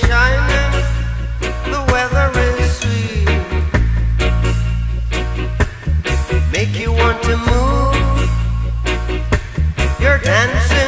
shining, the weather is sweet. Make you want to move. You're dancing.